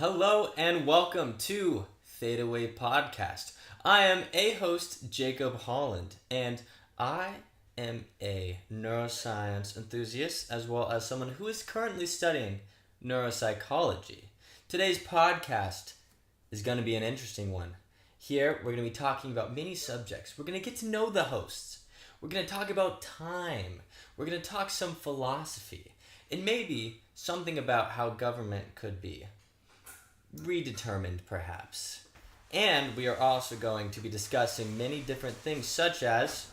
Hello and welcome to ThetaWave Podcast. I am a host, Jacob Holland, and I am a neuroscience enthusiast as well as someone who is currently studying neuropsychology. Today's podcast is going to be an interesting one. Here, we're going to be talking about many subjects. We're going to get to know the hosts. We're going to talk about time. We're going to talk some philosophy, and maybe something about how government could be redetermined, perhaps. And we are also going to be discussing many different things, such as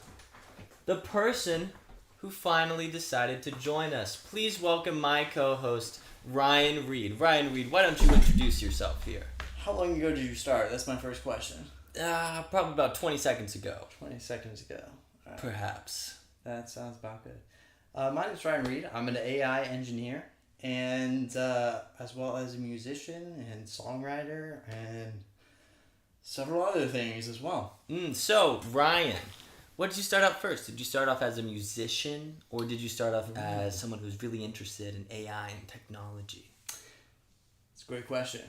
the person who finally decided to join us. Please welcome my co-host, Ryan Reed. Ryan Reed, why don't you introduce yourself here? How long ago did you start? That's my first question. Probably about 20 seconds ago. 20 seconds ago. All right. Perhaps. That sounds about good. My name is Ryan Reed. I'm an AI engineer and as well as a musician and songwriter and several other things as well. So, Ryan, what did you start out first? Did you start off as a musician, or did you start off as someone who's really interested in AI and technology? It's a great question.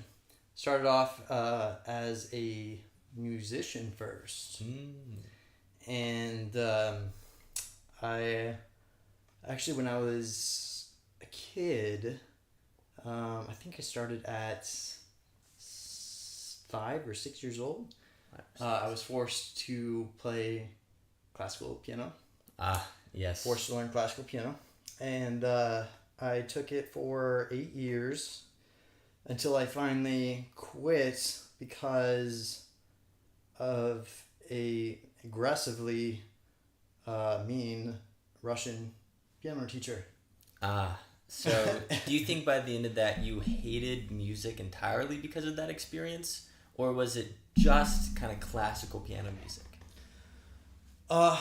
Started off as a musician first. And I actually, when I was a kid, I think I started at 5 or 6 years old. I was forced to play classical piano. Yes. Forced to learn classical piano. And I took it for 8 years until I finally quit because of a aggressively mean Russian piano teacher. So do you think by the end of that you hated music entirely because of that experience? Or was it just kind of classical piano music? I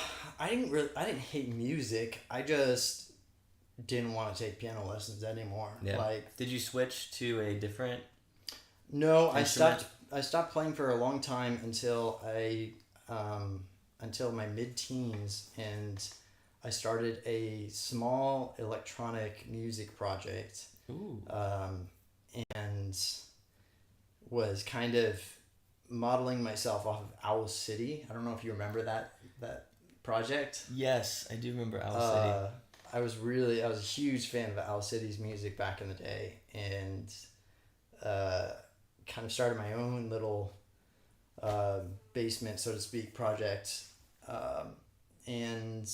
didn't hate music. I just didn't want to take piano lessons anymore. Yeah. Like, did you switch to a different no, instrument? I stopped playing for a long time until until my mid-teens, and I started a small electronic music project. Ooh. And was kind of modeling myself off of Owl City. I don't know if you remember that project. Yes, I do remember Owl City. I was a huge fan of Owl City's music back in the day, and kind of started my own little basement, so to speak, project. And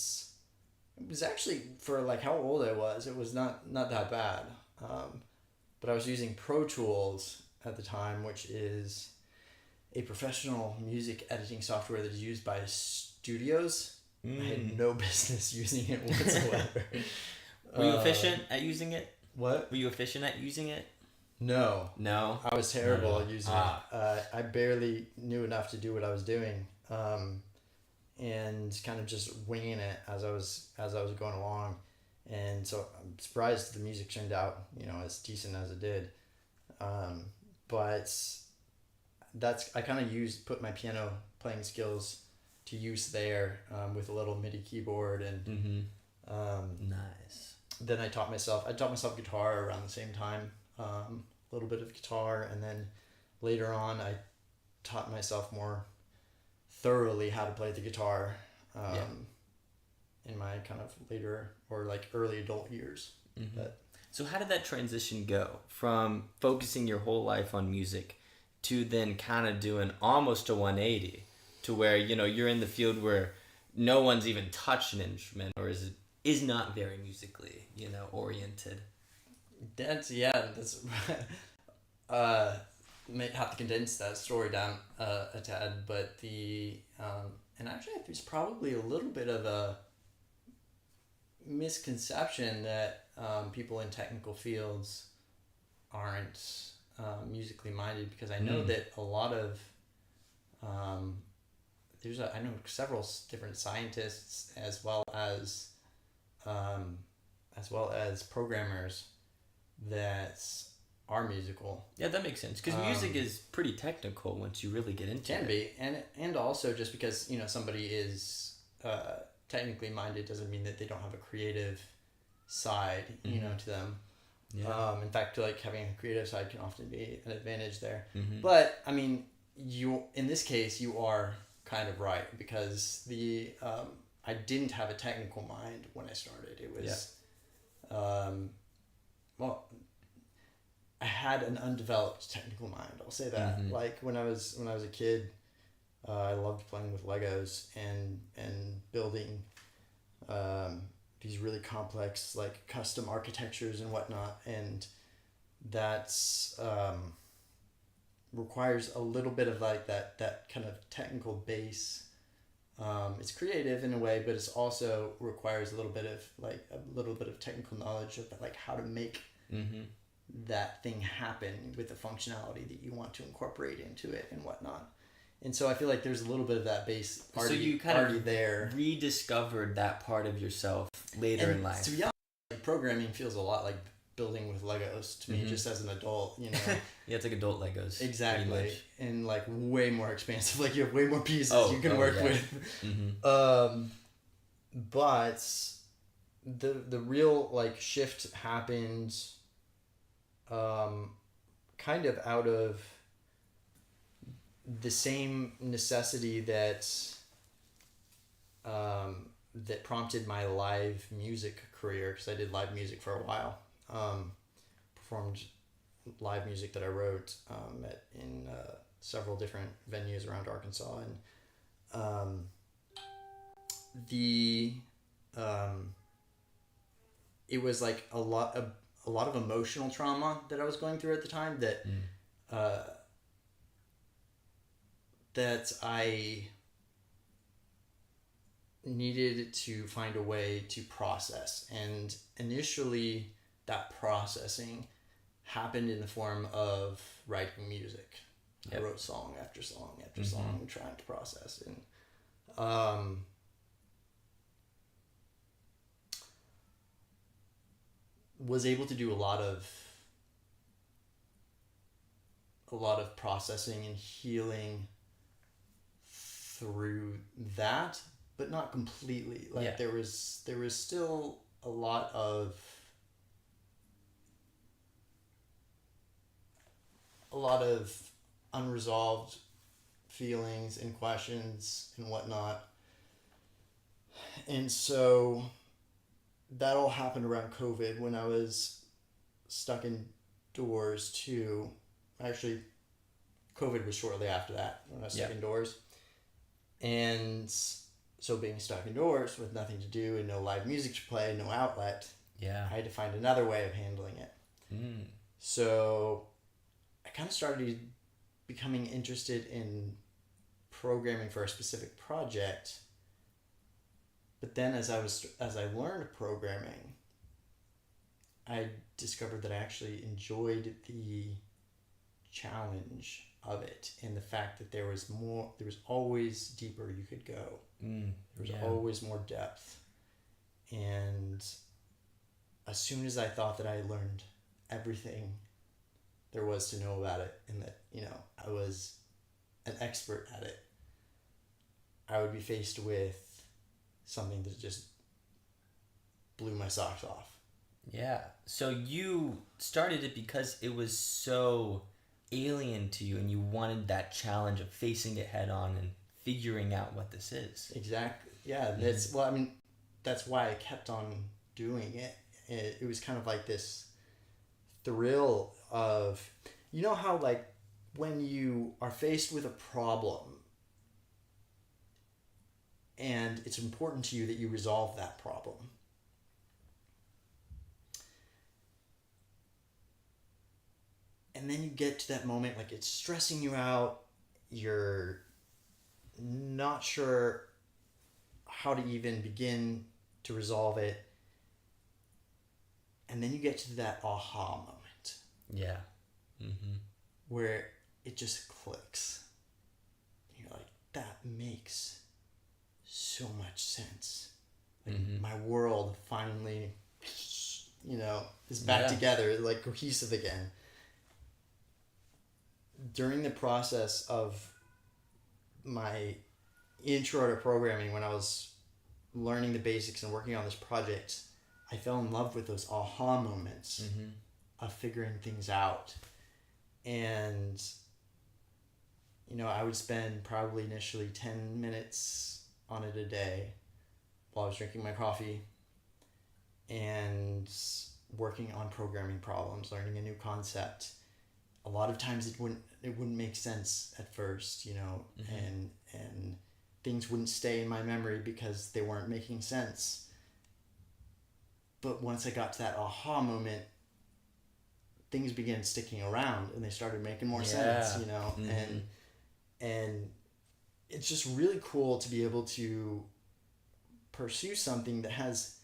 it was actually, for like how old I was, it was not that bad. But I was using Pro Tools at the time, which is a professional music editing software that is used by studios. I had no business using it whatsoever. Were you efficient at using it? What? Were you efficient at using it? No. No? I was terrible at using it. I barely knew enough to do what I was doing. And kind of just winging it as I was going along. And so I'm surprised the music turned out, as decent as it did. But I kind of put my piano playing skills to use there, with a little MIDI keyboard, and Nice. then I taught myself guitar around the same time, a little bit of guitar, and then later on I taught myself more thoroughly how to play the guitar in my kind of later or like early adult years. But, so how did that transition go from focusing your whole life on music to then kind of doing almost a 180 to where, you're in the field where no one's even touched an instrument or is not very musically, oriented? that's may have to condense that story down a tad, but and actually there's probably a little bit of a misconception that people in technical fields aren't musically minded, because I know that a lot of I know several different scientists as well as programmers that are musical. Yeah, that makes sense, because music is pretty technical once you really get into it. Can be, and also just because somebody is technically minded doesn't mean that they don't have a creative side to them. Yeah. In fact, like having a creative side can often be an advantage there. Mm-hmm. But I mean, in this case, you are kind of right, because I didn't have a technical mind when I started. It was, well, I had an undeveloped technical mind. I'll say that. Mm-hmm. Like when I was a kid, I loved playing with Legos and building these really complex, like, custom architectures and whatnot, and that's requires a little bit of like that kind of technical base. It's creative in a way, but it's also requires a little bit of technical knowledge of like how to make Mm-hmm. that thing happen with the functionality that you want to incorporate into it and whatnot. And so I feel like there's a little bit of that base already, So you kind already of there. rediscovered that part of yourself later And in life. to be honest, like, programming feels a lot like building with Legos to me, Mhm. just as an adult, you know. Yeah, it's like adult Legos. pretty Exactly. much. And like way more expansive. Like you have way more pieces you can Oh, work yeah. with. Mm-hmm. But the real like shift happened kind of out of the same necessity that that prompted my live music career, because I did live music for a while. Performed live music that I wrote in several different venues around Arkansas, and the it was like a lot of emotional trauma that I was going through at the time that that I needed to find a way to process. And initially, that processing happened in the form of writing music. Yep. I wrote song after song after Mhm. song, trying to process. And was able to do a lot of processing and healing through that, but not completely. Like Yeah. there was still a lot of unresolved feelings and questions and whatnot. And so that all happened around COVID, when I was stuck indoors too. Actually, COVID was shortly after that, when I was stuck Yeah. indoors. And so being stuck indoors with nothing to do and no live music to play, no outlet, Yeah. I had to find another way of handling it. Mm. So I kind of started becoming interested in programming for a specific project. But then as I learned programming, I discovered that I actually enjoyed the challenge of it, and the fact that there was always deeper you could go. There was Yeah. always more depth. And as soon as I thought that I learned everything there was to know about it, and that, you know, I was an expert at it, I would be faced with something that just blew my socks off. Yeah. So you started it because it was so alien to you and you wanted that challenge of facing it head on and figuring out what this is. Exactly. Yeah, Mm-hmm. that's why I kept on doing it. It was kind of like this thrill of, you know how, like, when you are faced with a problem and it's important to you that you resolve that problem. And then you get to that moment, like, it's stressing you out, you're not sure how to even begin to resolve it. And then you get to that aha moment. Yeah. Mm-hmm. Where it just clicks. You're like, that makes so much sense. Like, my world finally, is back together, like cohesive again. During the process of my intro to programming, when I was learning the basics and working on this project, I fell in love with those aha moments. figuring things out. And, I would spend probably initially 10 minutes on it a day while I was drinking my coffee and working on programming problems, learning a new concept. A lot of times it wouldn't make sense at first, and things wouldn't stay in my memory because they weren't making sense. But once I got to that aha moment, things began sticking around and they started making more sense, and it's just really cool to be able to pursue something that has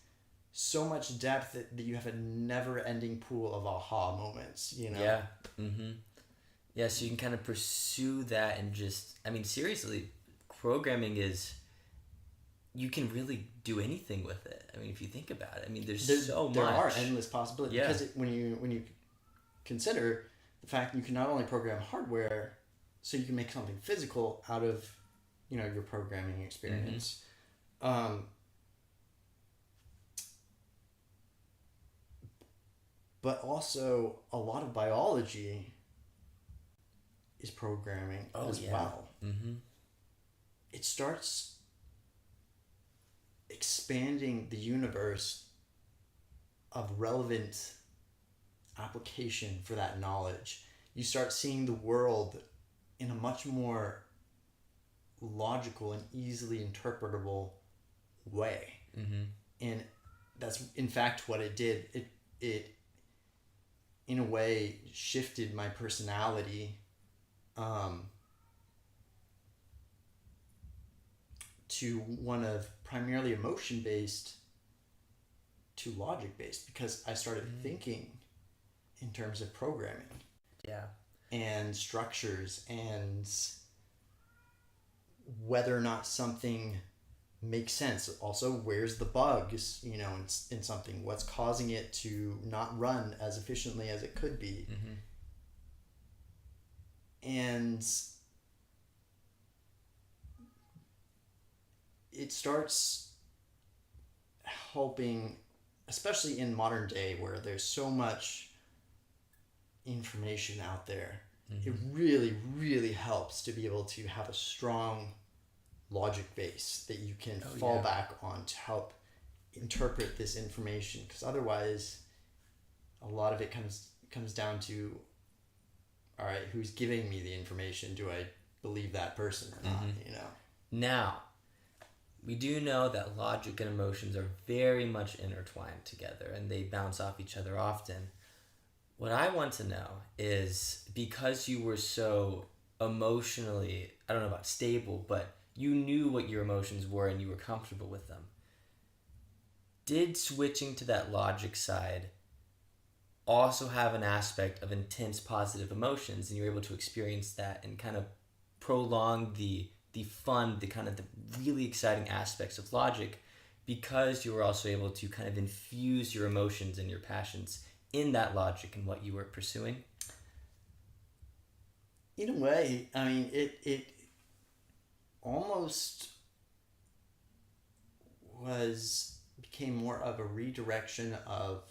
so much depth that you have a never-ending pool of aha moments, Yeah. Mm-hmm. Yeah, so you can kind of pursue that and just, seriously, programming is, you can really do anything with it. If you think about it, there's so much. There are endless possibilities. Yeah. Because when you consider the fact that you can not only program hardware, so you can make something physical out of, your programming experience. But also a lot of biology is programming as well. Mm-hmm. It starts expanding the universe of relevant application for that knowledge. You start seeing the world in a much more logical and easily interpretable way. Mm-hmm. And that's in fact what it did. It in a way shifted my personality to one of primarily emotion based to logic based, because I started thinking in terms of programming. Yeah. And structures and whether or not something makes sense. Also, where's the bugs, in something? What's causing it to not run as efficiently as it could be? Mm-hmm. And it starts helping, especially in modern day where there's so much information out there. Mm-hmm. It really, really helps to be able to have a strong logic base that you can fall back on to help interpret this information, because otherwise a lot of it comes down to, all right, who's giving me the information? Do I believe that person or not? Now, we do know that logic and emotions are very much intertwined together and they bounce off each other often. What I want to know is, because you were so emotionally, I don't know about stable, but you knew what your emotions were and you were comfortable with them, did switching to that logic side also have an aspect of intense positive emotions, and you were able to experience that and kind of prolong the fun, the kind of the really exciting aspects of logic, because you were also able to kind of infuse your emotions and your passions in that logic and what you were pursuing? In a way, it almost became more of a redirection of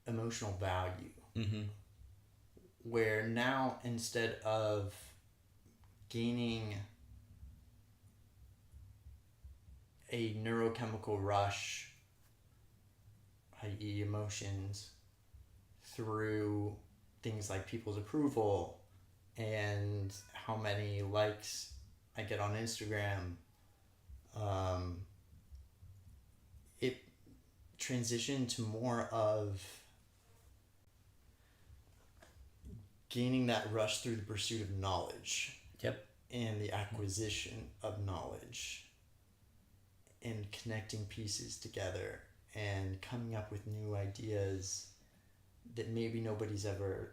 emotional value. Mm-hmm. Where now, instead of gaining a neurochemical rush, i.e. emotions, through things like people's approval and how many likes I get on Instagram, it transitioned to more of gaining that rush through the pursuit of knowledge. Yep. And the acquisition of knowledge and connecting pieces together and coming up with new ideas that maybe nobody's ever,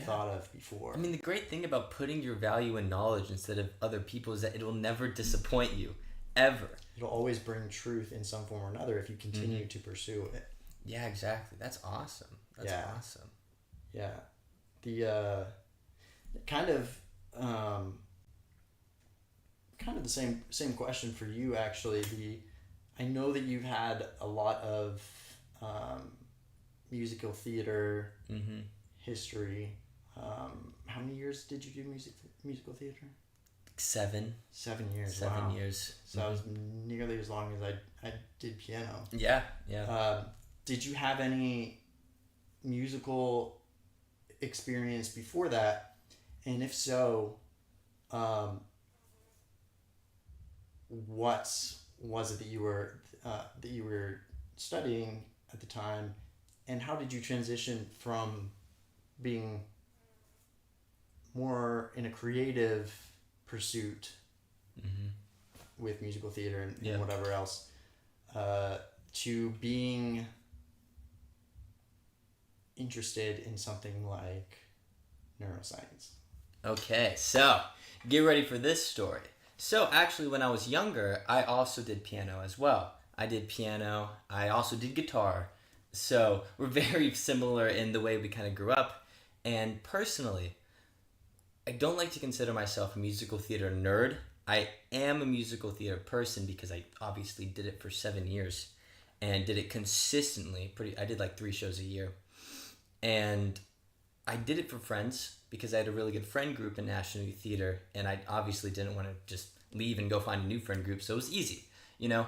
thought of before. The great thing about putting your value in knowledge instead of other people is that it will never disappoint you, ever. It'll always bring truth in some form or another if you continue to pursue it. Yeah, exactly. That's awesome. That's awesome. Yeah. The kind of the same question for you, actually. I know that you've had a lot of musical theater Mm-hmm. history. How many years did you do musical theater? 7. 7 years. 7 years. So that was nearly as long as I did piano. Yeah, yeah. Did you have any musical experience before that? And if so, what was it that you were studying at the time, and how did you transition from being more in a creative pursuit Mm-hmm. with musical theater and Yeah. whatever else, to being interested in something like neuroscience? Okay, so get ready for this story. So actually, when I was younger, I also did piano as well. I did piano. I also did guitar. So we're very similar in the way we kind of grew up. And personally, I don't like to consider myself a musical theater nerd. I am a musical theater person because I obviously did it for 7 years and did it consistently. I did like 3 shows a year. And I did it for friends because I had a really good friend group in National Youth Theater, and I obviously didn't want to just leave and go find a new friend group, so it was easy. You know,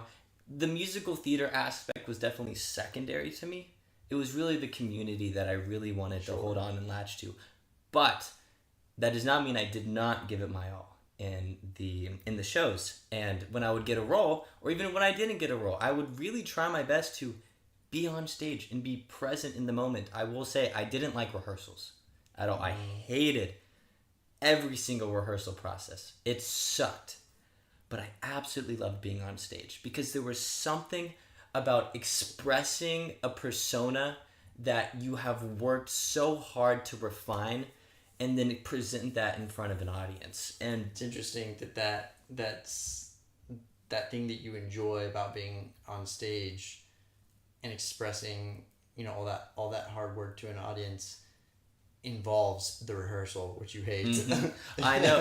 the musical theater aspect was definitely secondary to me. It was really the community that I really wanted to hold on and latch to. But that does not mean I did not give it my all in the shows. And when I would get a role, or even when I didn't get a role, I would really try my best to be on stage and be present in the moment. I will say I didn't like rehearsals at all. I hated every single rehearsal process. It sucked. But I absolutely loved being on stage because there was something about expressing a persona that you have worked so hard to refine and then present that in front of an audience. And It's interesting that's that thing that you enjoy about being on stage and expressing, all that hard work to an audience involves the rehearsal, which you hate. I know.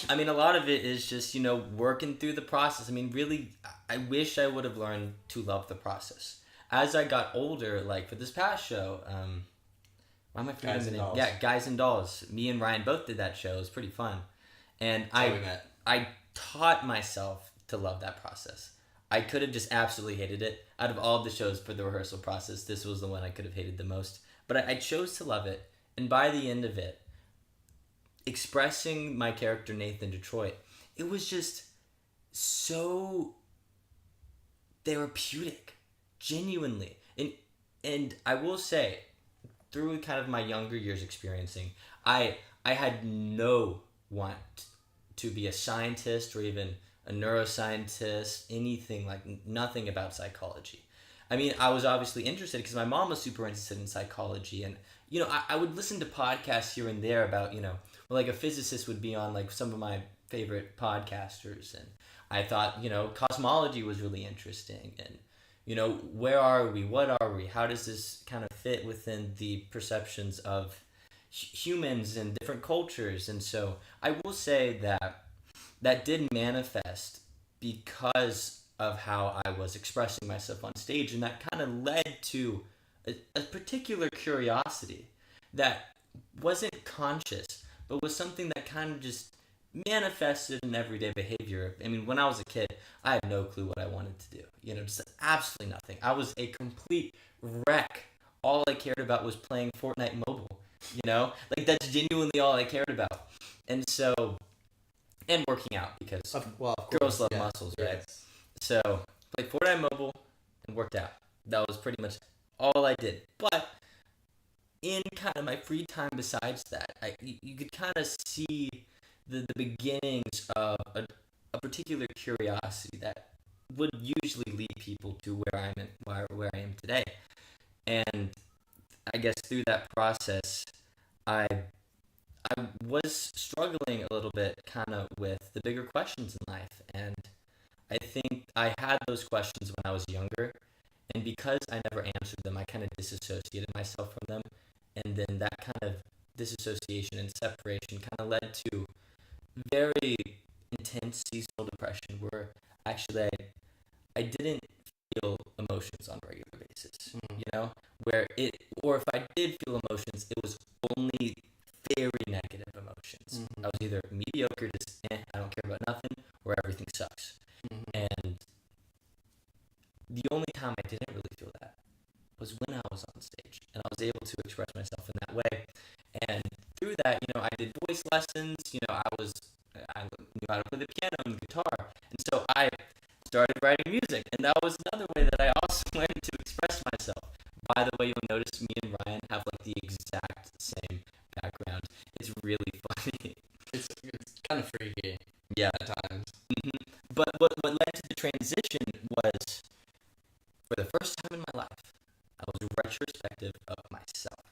I mean, a lot of it is just working through the process. I mean, really, I wish I would have learned to love the process as I got older. Like for this past show, why am I forgetting Guys the and name? Dolls. Yeah, Guys and Dolls. Me and Ryan both did that show. It was pretty fun, and How we met. I taught myself to love that process. I could have just absolutely hated it. Out of all the shows for the rehearsal process, this was the one I could have hated the most. But I chose to love it. And by the end of it, expressing my character Nathan Detroit, it was just so therapeutic, genuinely. And I will say, through kind of my younger years experiencing, I had no want to be a scientist or even a neuroscientist, anything like nothing about psychology. I mean, I was obviously interested because my mom was super interested in psychology, and I would listen to podcasts here and there about like a physicist would be on like some of my favorite podcasters, and I thought cosmology was really interesting, and where are we, what are we, how does this kind of fit within the perceptions of humans and different cultures. And so I will say that did manifest because of how I was expressing myself on stage, and that kind of led to a particular curiosity that wasn't conscious, but was something that kind of just manifested in everyday behavior. I mean, when I was a kid, I had no clue what I wanted to do. Just absolutely nothing. I was a complete wreck. All I cared about was playing Fortnite mobile. Like that's genuinely all I cared about. And so, and working out because Of course, girls love yeah. muscles, right? Yes. So, played Fortnite mobile and worked out. That was pretty much all I did. But in kind of my free time besides that, you could kind of see the beginnings of a particular curiosity that would usually lead people to where I am today. And I guess through that process, I was struggling a little bit kind of with the bigger questions in life. And I think I had those questions when I was younger. And because I never answered them, I kind of disassociated myself from them. And then that kind of disassociation and separation kind of led to very intense seasonal depression where actually I didn't feel emotions on a regular basis, where it or if I did feel emotions, it was only very negative emotions. Mm-hmm. I was either mediocre, just I don't care about nothing, or everything sucks. Mm-hmm. And the only time I didn't really feel that was when I was on stage, and I was able to express myself in that way. And through that, I did voice lessons. I knew how to play the piano and the guitar, and so I started writing music, and that was another way that I also learned to express myself. By the way, you'll notice me and Ryan have like the exact same background. It's really funny. It's kind of freaky. Yeah. At times. Mm-hmm. But what led to the transition was, for the first time in my life, I was retrospective of myself.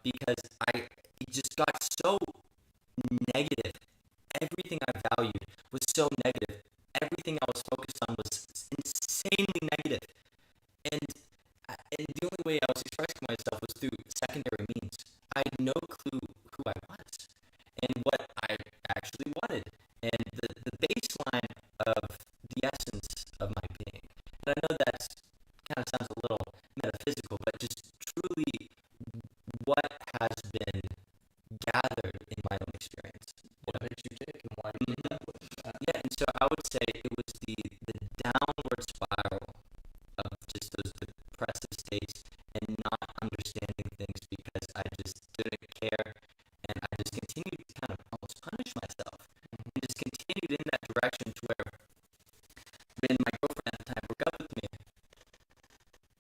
Because it just got so negative. Everything I valued was so negative. Everything I was focused on was insanely negative. And, and the only way I was expressing myself was through secondary means. I had no clue who I was and what I actually wanted, and the baseline of the essence of my being. And I know that kind of sounds a little metaphysical, but just truly what has been gathered in my own experience. What makes you tick and why you did that? Yeah, and so I would say it was the downward spiral of just those depressive states and not understanding things because I just didn't care, and I just continued to kind of almost punish myself, and just continued in that direction to where then my girlfriend at the time broke up with me,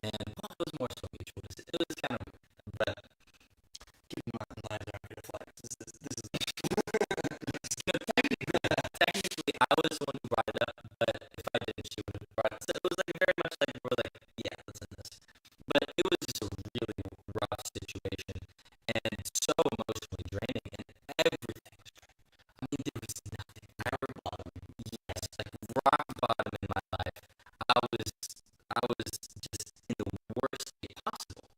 and well, it was more so mutual. It was kind of, but Keep in mind, lives aren't gonna flex. This is technically I was the one who brought it up, but if I didn't, she would have brought it. So it was like very much like we're like, yeah, let's end this. But it was just a really rough situation and so emotionally draining, and everything was draining. I mean, there was nothing. rock bottom. Yes, like rock bottom in my life. I was just in the worst state possible,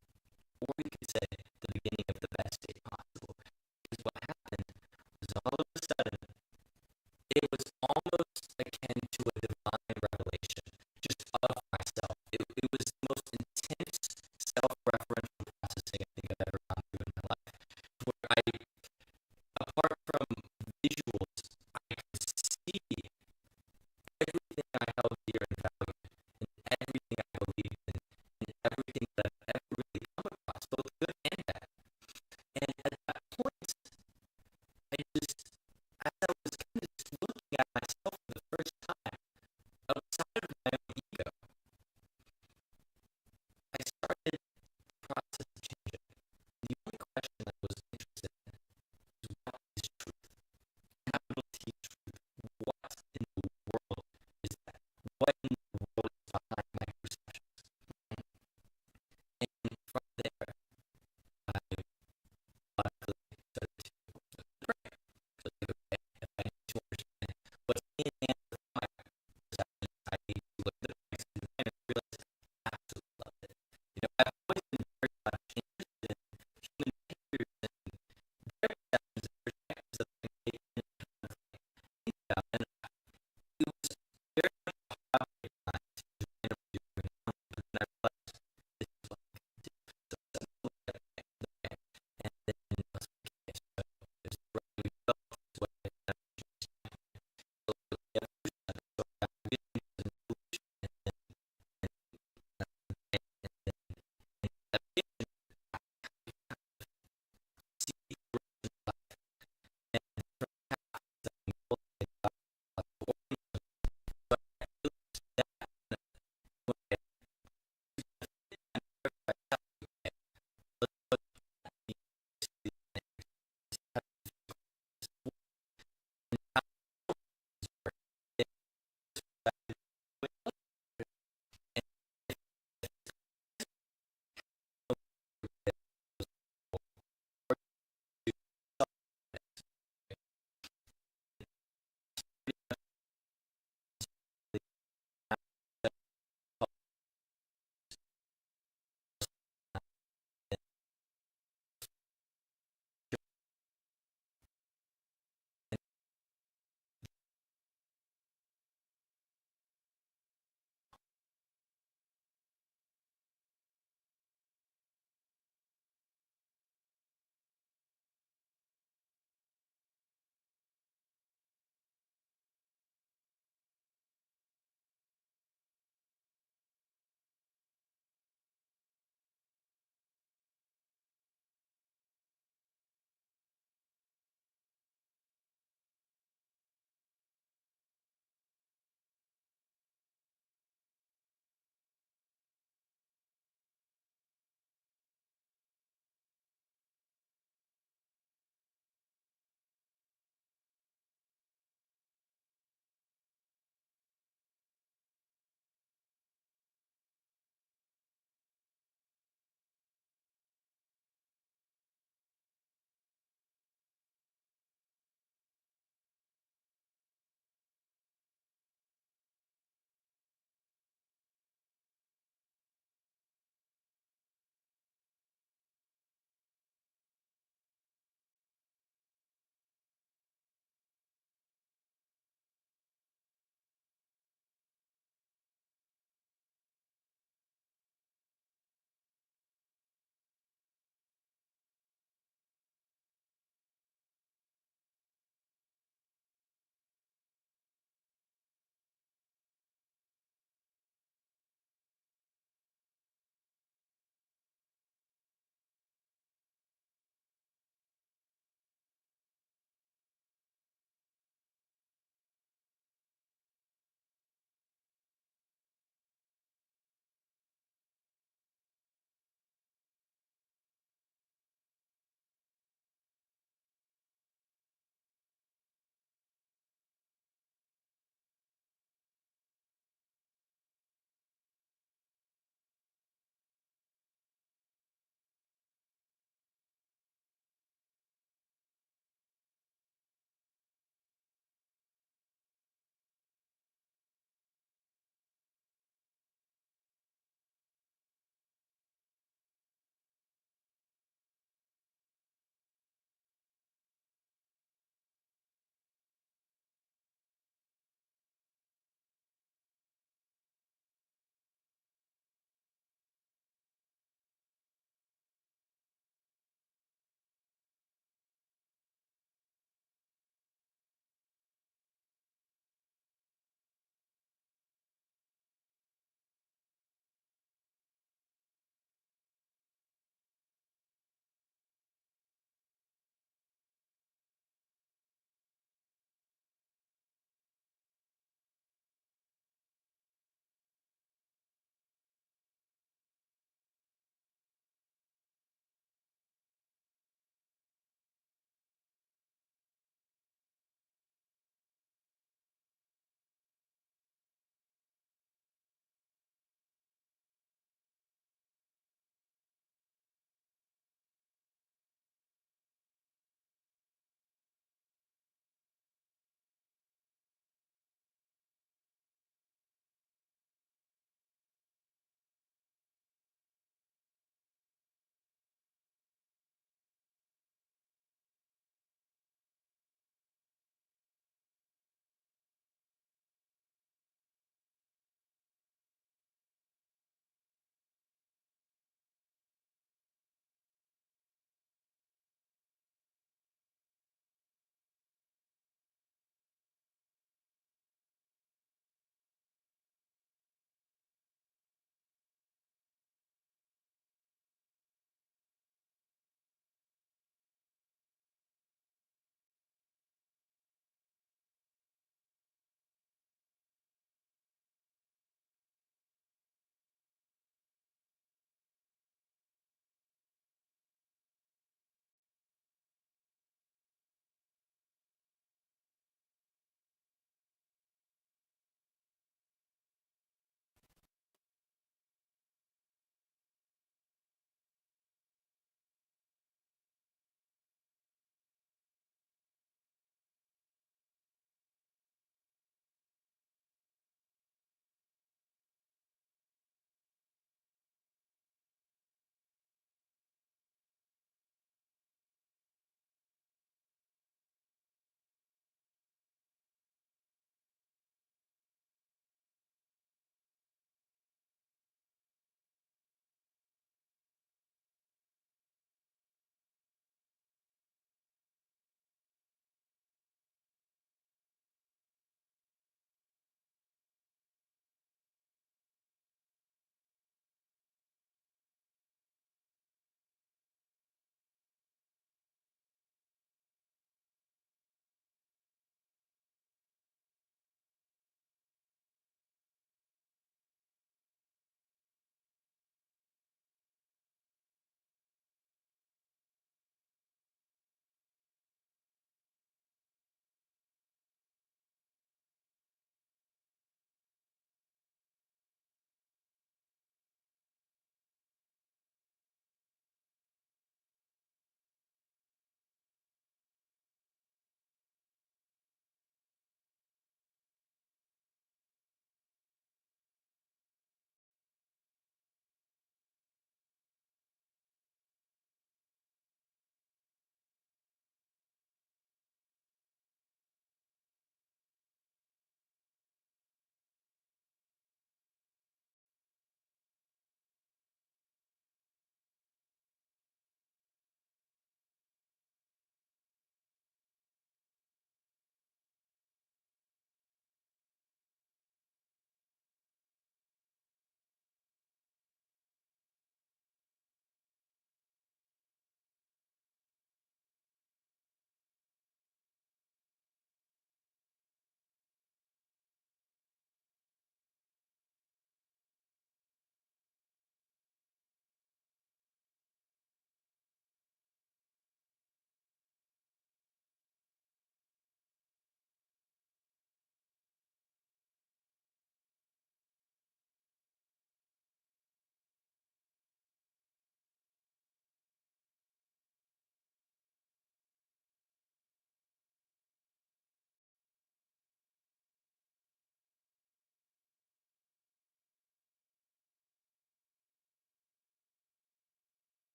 or we could say the beginning of the best state possible. Because what happened was all of a sudden, it was almost akin to a divine revelation, just of myself. It was the most intense self-referential processing I think I've ever gone through in my life, where apart from visuals, I could see everything I held dear and valued, and everything I believed in, and everything that I